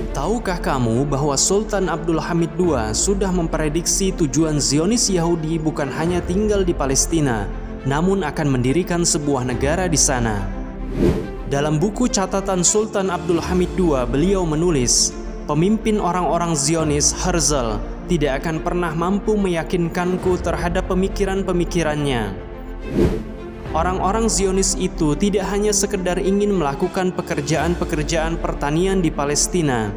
Tahukah kamu bahwa Sultan Abdul Hamid II sudah memprediksi tujuan Zionis Yahudi bukan hanya tinggal di Palestina, namun akan mendirikan sebuah negara di sana. Dalam buku catatan Sultan Abdul Hamid II, beliau menulis, pemimpin orang-orang Zionis, Herzl, tidak akan pernah mampu meyakinkanku terhadap pemikiran-pemikirannya. Orang-orang Zionis itu tidak hanya sekedar ingin melakukan pekerjaan-pekerjaan pertanian di Palestina,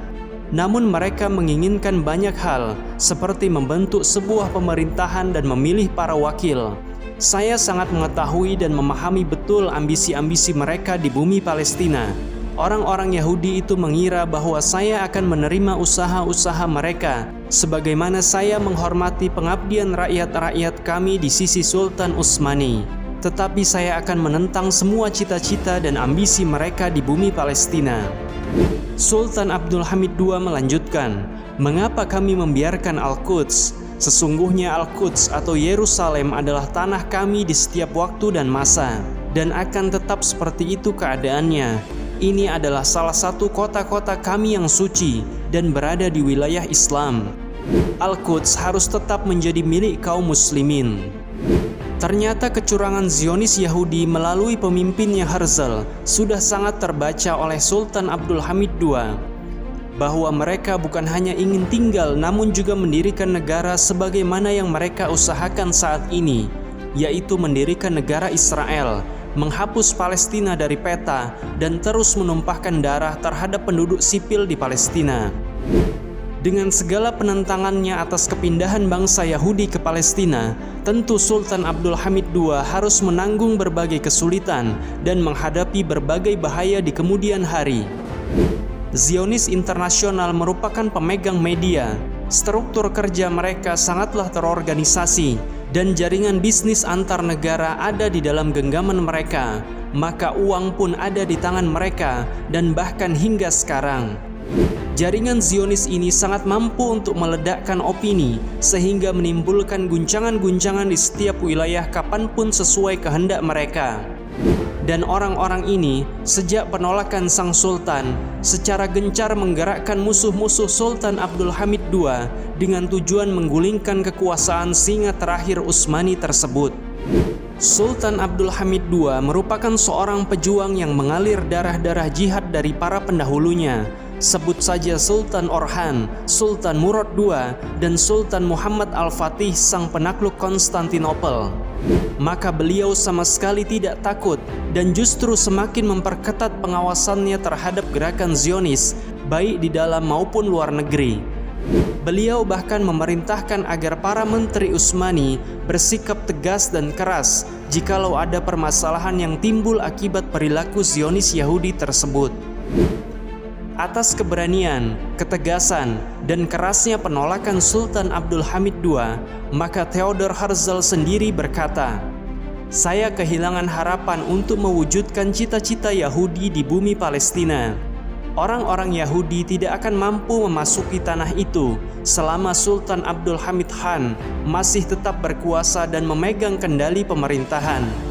namun mereka menginginkan banyak hal, seperti membentuk sebuah pemerintahan dan memilih para wakil. Saya sangat mengetahui dan memahami betul ambisi-ambisi mereka di bumi Palestina. Orang-orang Yahudi itu mengira bahwa saya akan menerima usaha-usaha mereka, sebagaimana saya menghormati pengabdian rakyat-rakyat kami di sisi Sultan Utsmani. Tetapi saya akan menentang semua cita-cita dan ambisi mereka di bumi Palestina. Sultan Abdul Hamid II melanjutkan, mengapa kami membiarkan Al-Quds? Sesungguhnya Al-Quds atau Yerusalem adalah tanah kami di setiap waktu dan masa, dan akan tetap seperti itu keadaannya. Ini adalah salah satu kota-kota kami yang suci dan berada di wilayah Islam. Al-Quds harus tetap menjadi milik kaum muslimin. Ternyata kecurangan Zionis Yahudi melalui pemimpinnya Herzl sudah sangat terbaca oleh Sultan Abdul Hamid II, bahwa mereka bukan hanya ingin tinggal namun juga mendirikan negara sebagaimana yang mereka usahakan saat ini, yaitu mendirikan negara Israel, menghapus Palestina dari peta, dan terus menumpahkan darah terhadap penduduk sipil di Palestina. Dengan segala penentangannya atas kepindahan bangsa Yahudi ke Palestina, tentu Sultan Abdul Hamid II harus menanggung berbagai kesulitan dan menghadapi berbagai bahaya di kemudian hari. Zionis Internasional merupakan pemegang media. Struktur kerja mereka sangatlah terorganisasi dan jaringan bisnis antar negara ada di dalam genggaman mereka. Maka uang pun ada di tangan mereka dan bahkan hingga sekarang. Jaringan Zionis ini sangat mampu untuk meledakkan opini sehingga menimbulkan guncangan-guncangan di setiap wilayah kapanpun sesuai kehendak mereka. Dan orang-orang ini sejak penolakan sang sultan secara gencar menggerakkan musuh-musuh Sultan Abdul Hamid II dengan tujuan menggulingkan kekuasaan singa terakhir Utsmani tersebut. Sultan Abdul Hamid II merupakan seorang pejuang yang mengalir darah-darah jihad dari para pendahulunya. Sebut saja Sultan Orhan, Sultan Murad II, dan Sultan Muhammad Al-Fatih sang penakluk Konstantinopel. Maka beliau sama sekali tidak takut dan justru semakin memperketat pengawasannya terhadap gerakan Zionis, baik di dalam maupun luar negeri. Beliau bahkan memerintahkan agar para menteri Utsmani bersikap tegas dan keras jikalau ada permasalahan yang timbul akibat perilaku Zionis Yahudi tersebut. Atas keberanian, ketegasan, dan kerasnya penolakan Sultan Abdul Hamid II, maka Theodor Herzl sendiri berkata, "Saya kehilangan harapan untuk mewujudkan cita-cita Yahudi di bumi Palestina. Orang-orang Yahudi tidak akan mampu memasuki tanah itu selama Sultan Abdul Hamid Khan masih tetap berkuasa dan memegang kendali pemerintahan."